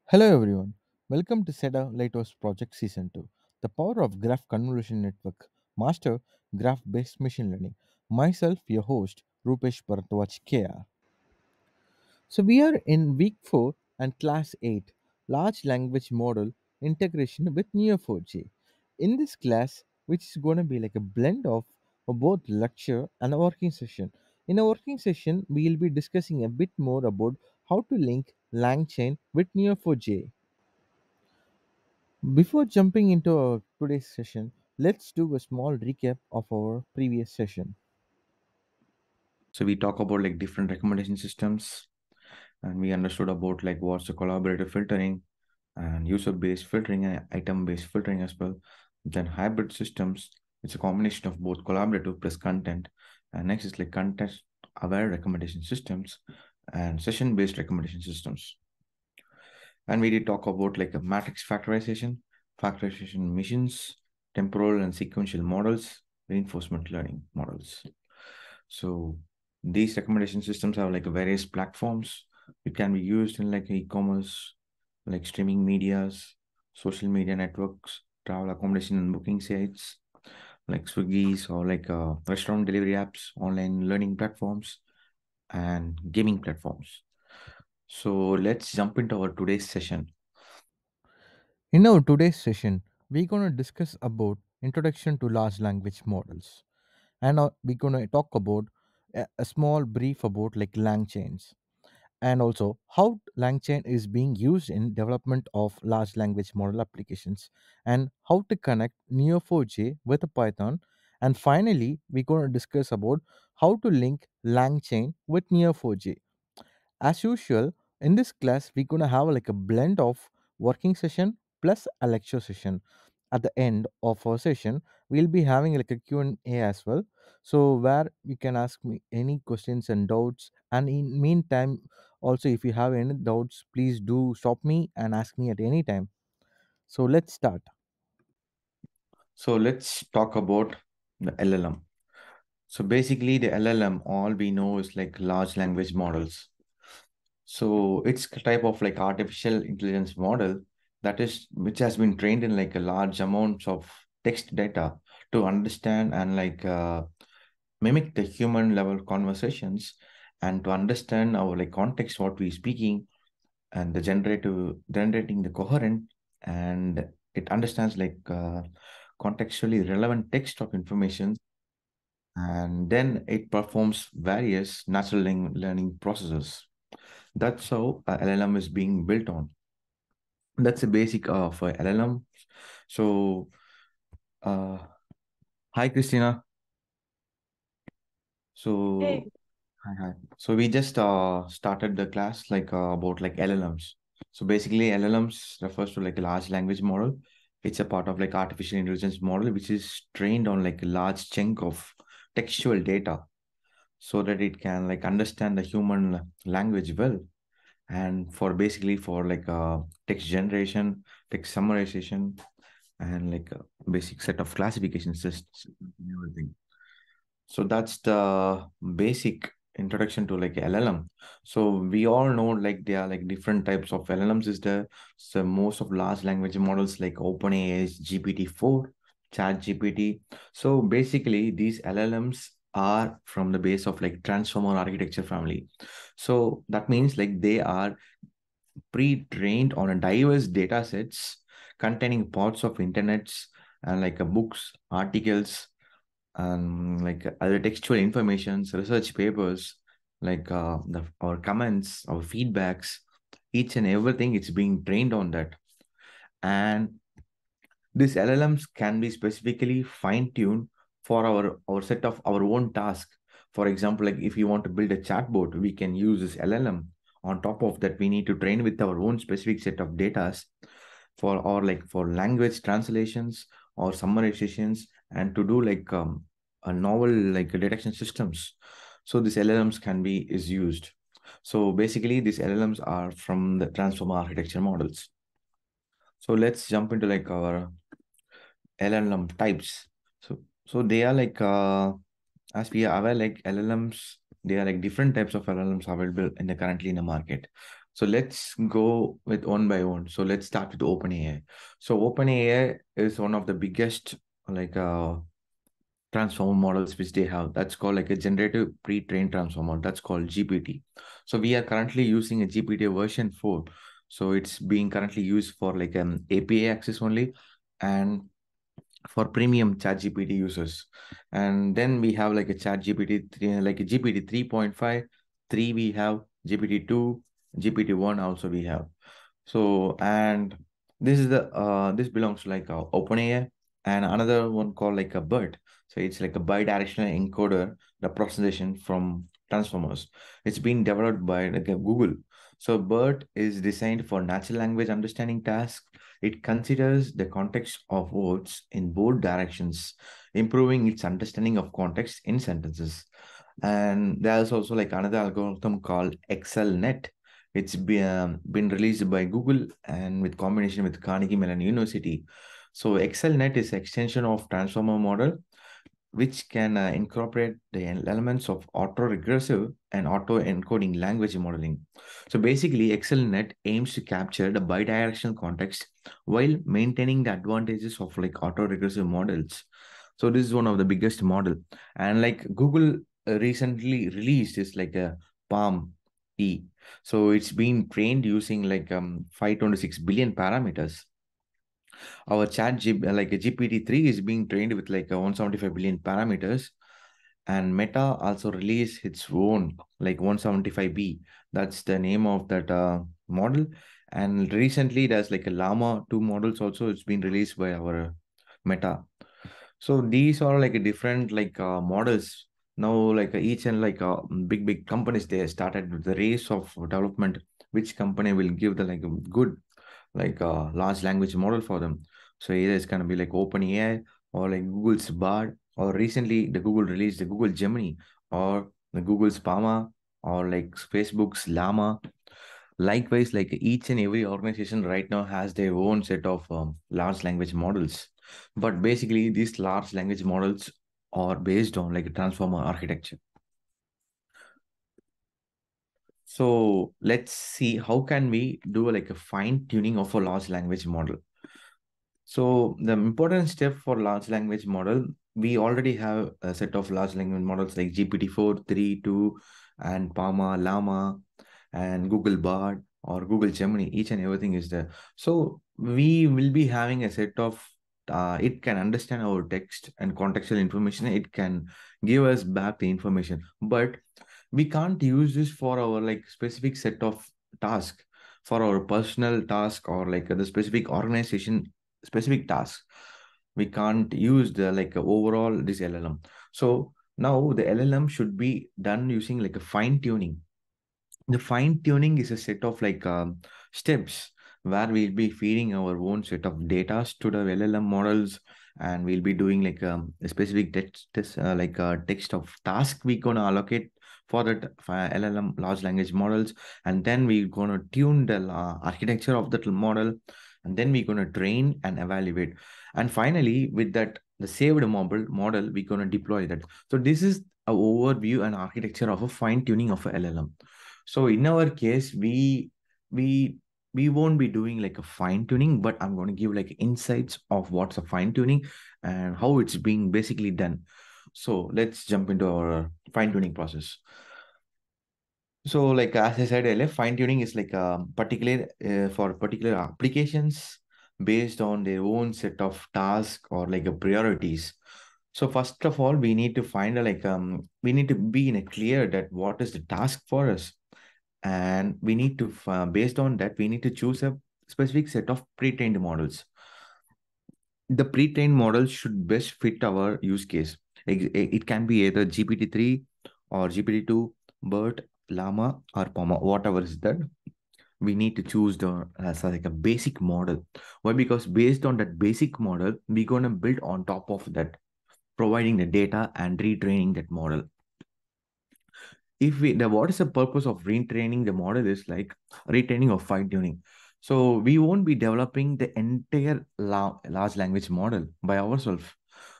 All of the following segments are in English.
Hello everyone, welcome to ceadar.ie's Project Season 2, the power of Graph Convolution Network, Master Graph Based Machine Learning. Myself, your host, Roopesh Bharatwaj K R. So we are in week 4 and class 8, Large Language Model Integration with Neo4J. In this class, which is going to be like a blend of both lecture and a working session. In a working session, we will be discussing a bit more about how to link Langchain with Neo4J. Before jumping into our today's session, let's do a small recap of our previous session. So we talk about like different recommendation systems, and we understood about like what's the collaborative filtering and user-based filtering and item-based filtering as well. Then hybrid systems, it's a combination of both collaborative plus content. And next is like context-aware recommendation systems and session-based recommendation systems. And we did talk about like a matrix factorization missions, temporal and sequential models, reinforcement learning models. So these recommendation systems have like various platforms. It can be used in like e-commerce, like streaming medias, social media networks, travel accommodation and booking sites, like Swiggy's or like restaurant delivery apps, online learning platforms, and gaming platforms. So let's jump into our today's session. In our today's session, we're going to discuss about introduction to large language models, and we're going to talk about a small brief about like LangChains, and also how LangChain is being used in development of large language model applications, and how to connect Neo4j with Python. And finally, we're going to discuss about how to link LangChain with Neo4j. As usual, in this class, we're gonna have like a blend of working session plus a lecture session. At the end of our session, we'll be having like a Q&A as well. So where you can ask me any questions and doubts. And in meantime, also if you have any doubts, please do stop me and ask me at any time. So let's start. So let's talk about the LLM. So basically, the LLM, all we know is like large language models. So it's a type of like artificial intelligence model that is which has been trained in like a large amounts of text data to understand and like mimic the human level conversations and to understand our like context what we're speaking and the generating the coherent and it understands like contextually relevant text of information and then it performs various natural learning processes. That's how a LLM is being built on. That's the basic of a LLM. So, uh, hi, Christina. Hey, So, hi. So we just started the class like about like LLMs. So basically, LLMs refers to like a large language model. It's a part of like artificial intelligence model, which is trained on like a large chunk of textual data so that it can like understand the human language well and for basically for like text generation, text summarization, and like a basic set of classification systems and everything. So that's the basic introduction to like LLM. So we all know like there are like different types of LLMs is there. So most of large language models like OpenAI's GPT-4, ChatGPT. So basically these LLMs are from the base of like transformer architecture family. So that means like they are pre-trained on a diverse data sets containing parts of internets and like books, articles, and like other textual informations, research papers, like our comments, our feedbacks, each and everything. It's being trained on that, and these LLMs can be specifically fine-tuned for our set of our own task. For example, like if you want to build a chatbot, we can use this LLM. On top of that, we need to train with our own specific set of data for or like for language translations or summarizations and to do like a novel like detection systems. So these LLMs can be is used. So basically, these LLMs are from the transformer architecture models. So let's jump into like our LLM types. So they are like as we are aware, like LLMs, they are like different types of LLMs available in the currently in the market. So let's go with one by one. So let's start with OpenAI. So OpenAI is one of the biggest like transformer models which they have. That's called like a generative pre-trained transformer. That's called GPT. So we are currently using a GPT version 4. So it's being currently used for like an API access only and for premium chat GPT users. And then we have like a chat GPT 3, like a GPT 3.5, 3 we have, GPT 2, GPT 1 also we have. So, and this is the this belongs to like OpenAI, and another one called like a BERT. So it's like a bidirectional encoder representation from transformers. It's been developed by like a Google. So BERT is designed for natural language understanding tasks. It considers the context of words in both directions, improving its understanding of context in sentences. And there's also like another algorithm called XLNet. It's been released by Google and with combination with Carnegie Mellon University. So XLNet is extension of transformer model, which can incorporate the elements of auto-regressive and auto-encoding language modeling. So basically, XLNet aims to capture the bidirectional context while maintaining the advantages of like auto-regressive models. So this is one of the biggest model. And like Google recently released is like a Palm E. So it's been trained using like 526 billion parameters. Our like a GPT-3 is being trained with like a 175 billion parameters, and Meta also released its own like 175B. That's the name of that model. And recently there's like a Llama 2 models also. It's been released by our Meta. So these are like a different like models. Now like each and like big companies, they started with the race of development. Which company will give the like a good like a large language model for them. So either it's gonna be like OpenAI or like Google's Bard, or recently the Google released the Google Gemini, or the Google's Pama, or like Facebook's Llama. Likewise, like each and every organization right now has their own set of large language models. But basically, these large language models are based on like a transformer architecture. So let's see how can we do like a fine tuning of a large language model. So the important step for large language model, we already have a set of large language models like GPT-4, 3, 2, and Pama, Llama, and Google Bard or Google Gemini. Each and everything is there. So we will be having a set of, it can understand our text and contextual information. It can give us back the information. But we can't use this for our like specific set of task, for our personal task or like the specific organization specific task. We can't use the like overall this LLM. So now the LLM should be done using like a fine tuning. The fine tuning is a set of like steps where we'll be feeding our own set of data to the LLM models, and we'll be doing like a specific like text of task we gonna allocate for that LLM large language models, and then we're gonna tune the architecture of that model, and then we're gonna train and evaluate, and finally with that the saved model we're gonna deploy that. So this is a overview and architecture of a fine tuning of a LLM. So in our case, we we won't be doing like a fine tuning, but I'm going to give like insights of what's a fine tuning and how it's being basically done. So let's jump into our fine tuning process. So like as I said earlier, fine tuning is like a particular for particular applications based on their own set of tasks or like a priorities. So first of all, we need to find a like we need to be in a clear that what is the task for us, and we need to based on that we need to choose a specific set of pre-trained models. The pre-trained model should best fit our use case. It can be either GPT-3 or GPT-2, BERT, Llama, or Pama, whatever is that. We need to choose the as like a basic model. Why? Because based on that basic model, we're gonna build on top of that, providing the data and retraining that model. If we the what is the purpose of retraining the model is like retraining or fine tuning. So we won't be developing the entire large language model by ourselves.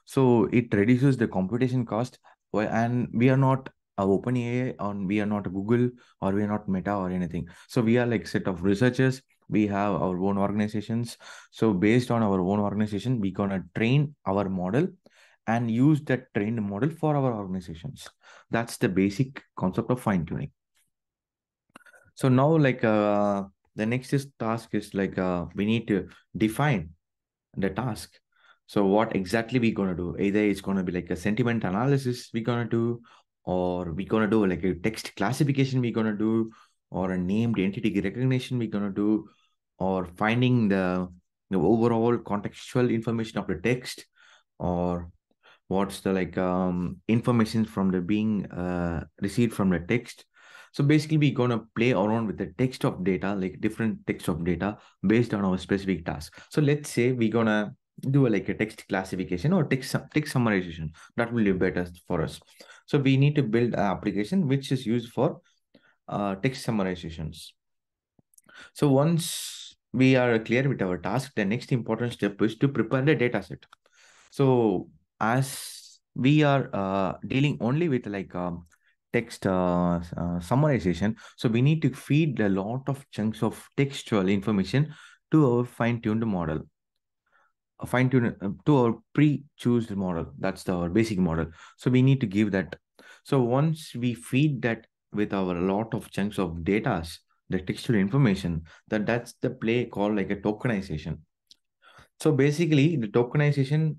So it reduces the computation cost, and we are not OpenAI, on we are not Google, or we are not Meta or anything. So we are like set of researchers. We have our own organizations. So based on our own organization, we gonna train our model and use that trained model for our organizations. That's the basic concept of fine tuning. So now, the next task is we need to define the task. So what exactly we gonna do? Either it's gonna be like a sentiment analysis we gonna do, or we gonna do like a text classification we gonna do, or a named entity recognition we gonna do, or finding the overall contextual information of the text, or what's the information from the being received from the text. So basically we're going to play around with the text of data, like different text of data based on our specific task. So let's say we're going to do like a text classification or text summarization. That will be better for us. So we need to build an application which is used for text summarizations. So once we are clear with our task, the next important step is to prepare the data set. So as we are dealing only with text summarization, so we need to feed a lot of chunks of textual information to our fine-tuned model, fine-tuned to our pre-choose model. That's our basic model. So we need to give that. So once we feed that with our lot of chunks of data, the textual information, that's the play called like a tokenization. So basically, the tokenization,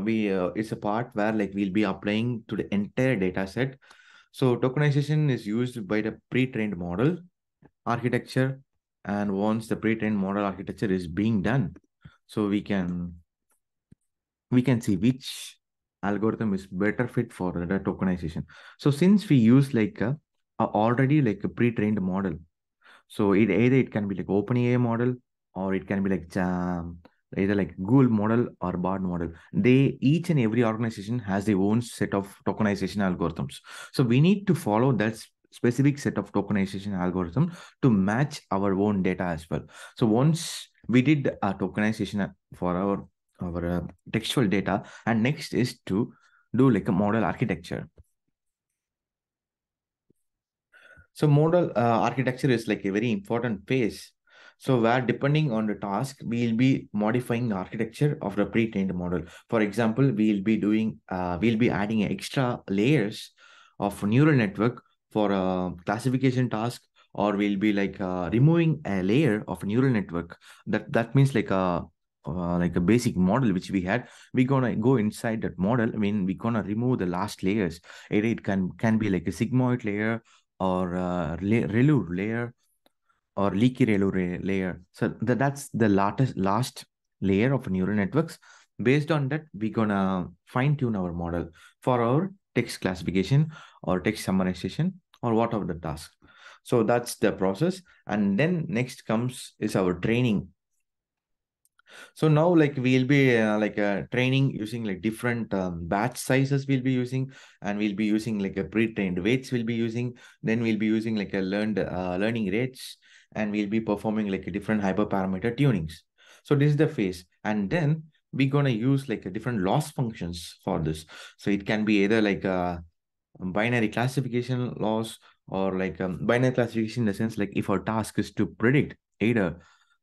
we it's a part where like we'll be applying to the entire data set. So tokenization is used by the pre-trained model architecture, and once the pre-trained model architecture is being done, so we can see which algorithm is better fit for the tokenization. So since we use a already like a pre-trained model, so it can be like OpenAI model, or it can be like either like Google model or Bard model. They each and every organization has their own set of tokenization algorithms. So we need to follow that specific set of tokenization algorithm to match our own data as well. So once we did a tokenization for our textual data, and next is to do like a model architecture. So model architecture is like a very important phase. So where depending on the task, we'll be modifying the architecture of the pre-trained model. For example, we'll be adding extra layers of neural network for a classification task, or we'll be removing a layer of neural network. That means like a basic model which we had. We're gonna go inside that model. I mean, we're gonna remove the last layers. It can be like a sigmoid layer, or ReLU layer, or leaky ReLU layer. So that's the last layer of neural networks. Based on that, we're gonna fine tune our model for our text classification or text summarization or whatever the task. So that's the process. And then next comes is our training. So now like we'll be training using like different batch sizes we'll be using, and we'll be using like a pre-trained weights we'll be using. Then we'll be using like a learning rates, and we'll be performing like a different hyperparameter tunings. So this is the phase. And then we're gonna use like a different loss functions for this. So it can be either like a binary classification loss, or binary classification in the sense like if our task is to predict either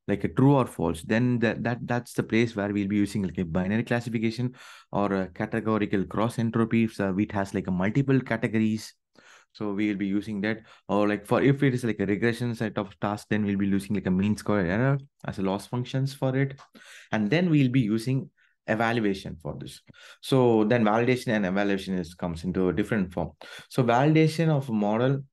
like a true or false, then that's the place where we'll be using like a binary classification, or a categorical cross entropy if it has like a multiple categories. So we will be using that. Or like for if it is like a regression set of tasks, then we'll be using like a mean square error as a loss functions for it. And then we'll be using evaluation for this. So then validation and evaluation comes into a different form. So validation of a model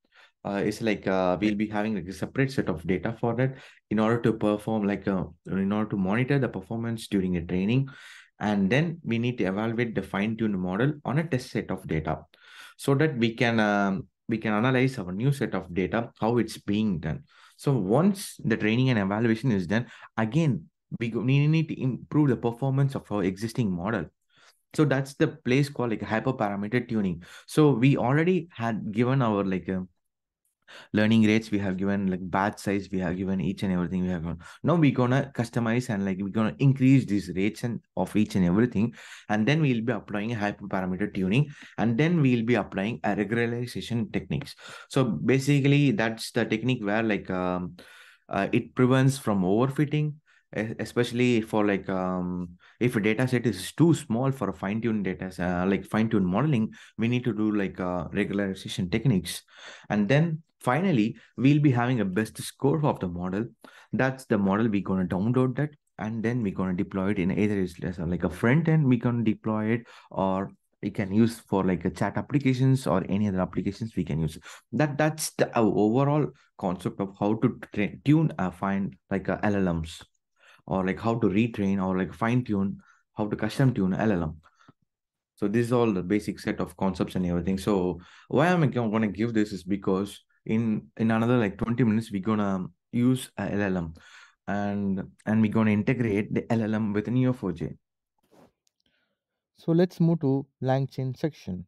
is we'll be having like a separate set of data for that, in order to perform in order to monitor the performance during a training. And then we need to evaluate the fine-tuned model on a test set of data, so that we can analyze our new set of data, how it's being done. So once the training and evaluation is done, again we need to improve the performance of our existing model. So that's the place called like hyperparameter tuning. So we already had given our Learning rates we have given, like batch size we have given, each and everything we have given. Now we're gonna customize and like we're gonna increase these rates and of each and everything, and then we'll be applying a hyperparameter tuning, and then we'll be applying a regularization techniques. So basically that's the technique where it prevents from overfitting, especially for if a data set is too small for a fine-tuned data like fine-tuned modeling, we need to do regularization techniques. And then finally we'll be having a best score of the model. That's the model we're going to download that, and then we're going to deploy it in either is like a front end we can deploy it, or we can use for like a chat applications or any other applications we can use. That's the overall concept of how to tune find LLMs, or like how to retrain or like fine tune, how to custom tune LLM. So this is all the basic set of concepts and everything. So why I'm going to give this is because in another like 20 minutes we're going to use a LLM, and we're going to integrate the LLM with Neo4J. So let's move to Langchain section.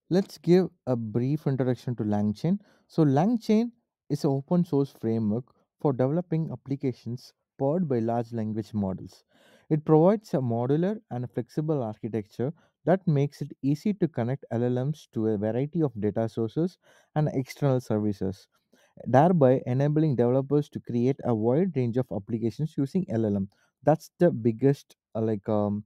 Let's give a brief introduction to Langchain. So Langchain is an open source framework for developing applications powered by large language models. It provides a modular and flexible architecture that makes it easy to connect LLMs to a variety of data sources and external services, thereby enabling developers to create a wide range of applications using LLM. That's the biggest open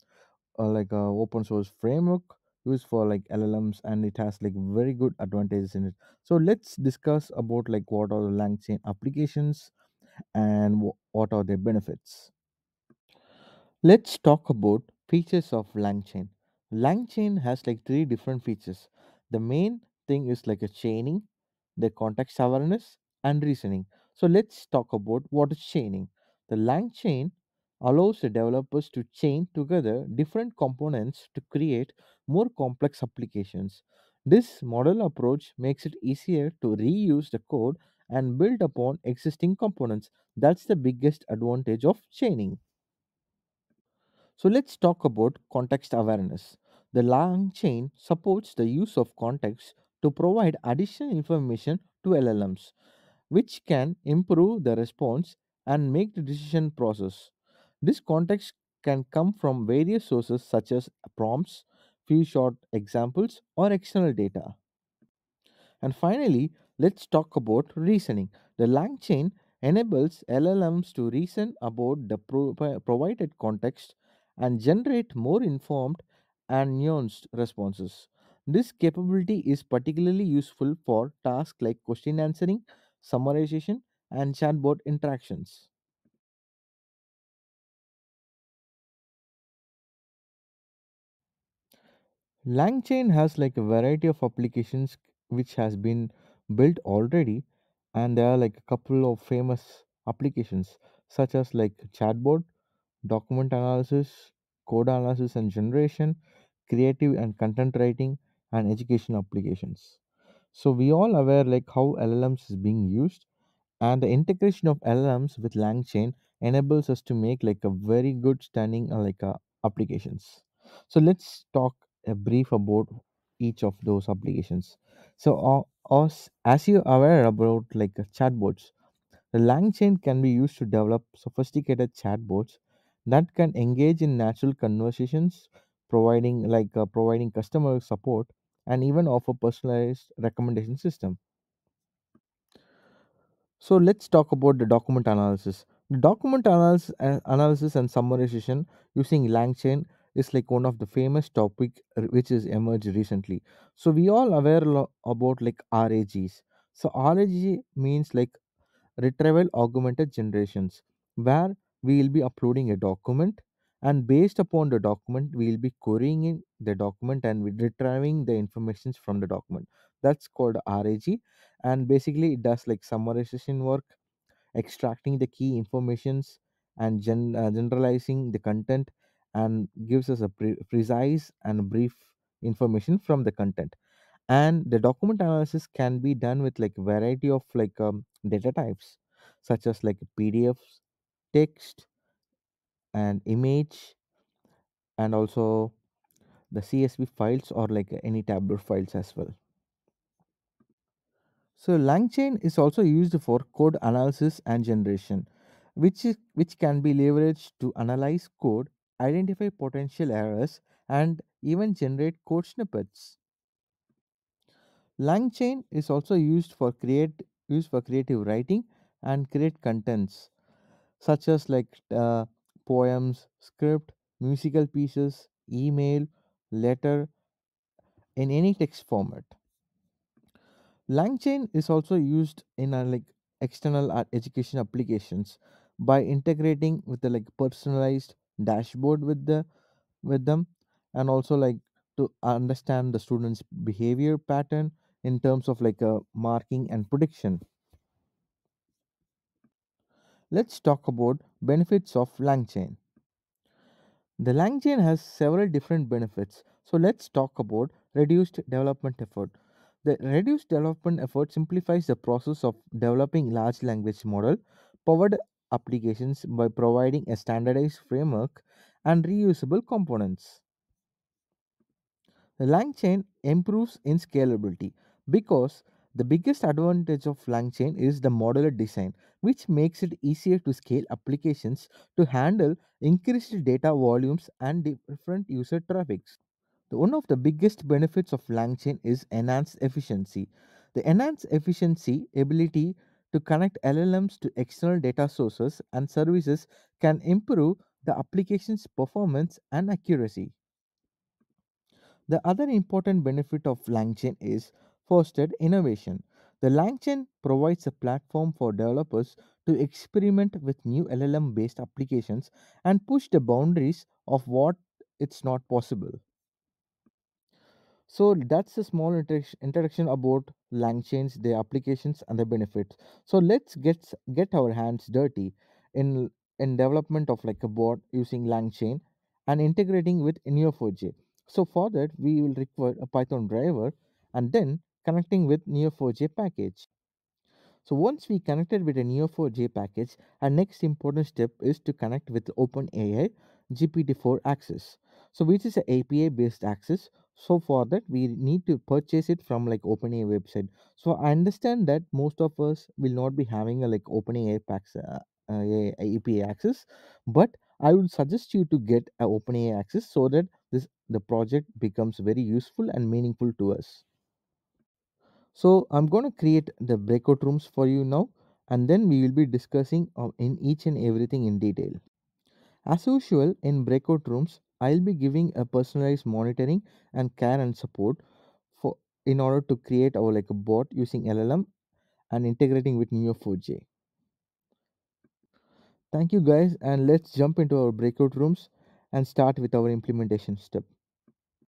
source framework used for like LLMs, and it has like very good advantages in it. So let's discuss about like what are the LangChain applications and what are their benefits. Let's talk about features of LangChain. LangChain has like three different features. The main thing is like a chaining, the context awareness, and reasoning. So let's talk about what is chaining. The LangChain allows the developers to chain together different components to create more complex applications. This model approach makes it easier to reuse the code and build upon existing components. That's the biggest advantage of chaining. So let's talk about context awareness. The long chain supports the use of context to provide additional information to LLMs, which can improve the response and make the decision process. This context can come from various sources such as prompts, few short examples, or external data. And finally, let's talk about reasoning. The Langchain enables LLMs to reason about the provided context and generate more informed and nuanced responses. This capability is particularly useful for tasks like question answering, summarization, and chatbot interactions. Langchain has like a variety of applications which has been built already, and there are like a couple of famous applications such as like chatbot, document analysis, code analysis and generation, creative and content writing, and education applications. So we all aware like how LLMs is being used, and the integration of LLMs with LangChain enables us to make like a very good standing applications. So let's talk a brief about each of those applications. So as you are aware about like chatbots, the LangChain can be used to develop sophisticated chatbots that can engage in natural conversations, providing customer support and even offer personalized recommendation system. So let's talk about the document analysis. The analysis and summarization using LangChain is like one of the famous topic which is emerged recently. So we all aware about like RAGs. So RAG means like retrieval augmented generations, where we will be uploading a document, and based upon the document we will be querying in the document and we retrieving the informations from the document. That's called RAG, and basically it does like summarization work, extracting the key informations and generalizing the content, and gives us a precise and brief information from the content. And the document analysis can be done with like variety of data types such as like PDFs, text, and image, and also the CSV files or like any tabular files as well. So Langchain is also used for code analysis and generation, which can be leveraged to analyze code, identify potential errors, and even generate code snippets. Langchain is also used for creative writing and create contents such as poems, script, musical pieces, email, letter in any text format. Langchain is also used in external education applications by integrating with the personalized dashboard with them, and also to understand the students' behavior pattern in terms of marking and prediction. Let's talk about benefits of Langchain. The Langchain has several different benefits. So let's talk about reduced development effort. The reduced development effort simplifies the process of developing large language model powered applications by providing a standardized framework and reusable components. The Langchain improves in scalability because the biggest advantage of Langchain is the modular design, which makes it easier to scale applications to handle increased data volumes and different user traffics. One of the biggest benefits of Langchain is enhanced efficiency. The enhanced efficiency ability to connect LLMs to external data sources and services can improve the application's performance and accuracy. The other important benefit of Langchain is fostered innovation. The Langchain provides a platform for developers to experiment with new LLM based applications and push the boundaries of what it's not possible. So that's a small introduction about Langchains, their applications, and the benefits. So let's get our hands dirty in in development of like a bot using Langchain and integrating with Neo4j. So for that, we will require a Python driver and then connecting with Neo4j package. So once we connected with a Neo4j package, our next important step is to connect with OpenAI GPT-4 access. So which is an API based access. So for that we need to purchase it from like OpenAI website. So I understand that most of us will not be having a like OpenAI packs, API access, but I would suggest you to get a OpenAI access so that this the project becomes very useful and meaningful to us. So I'm going to create the breakout rooms for you now, and then we will be discussing in each and everything in detail. As usual, in breakout rooms, I'll be giving a personalized monitoring and care and support for in order to create our like a bot using LLM and integrating with Neo4j. Thank you guys, and let's jump into our breakout rooms and start with our implementation step.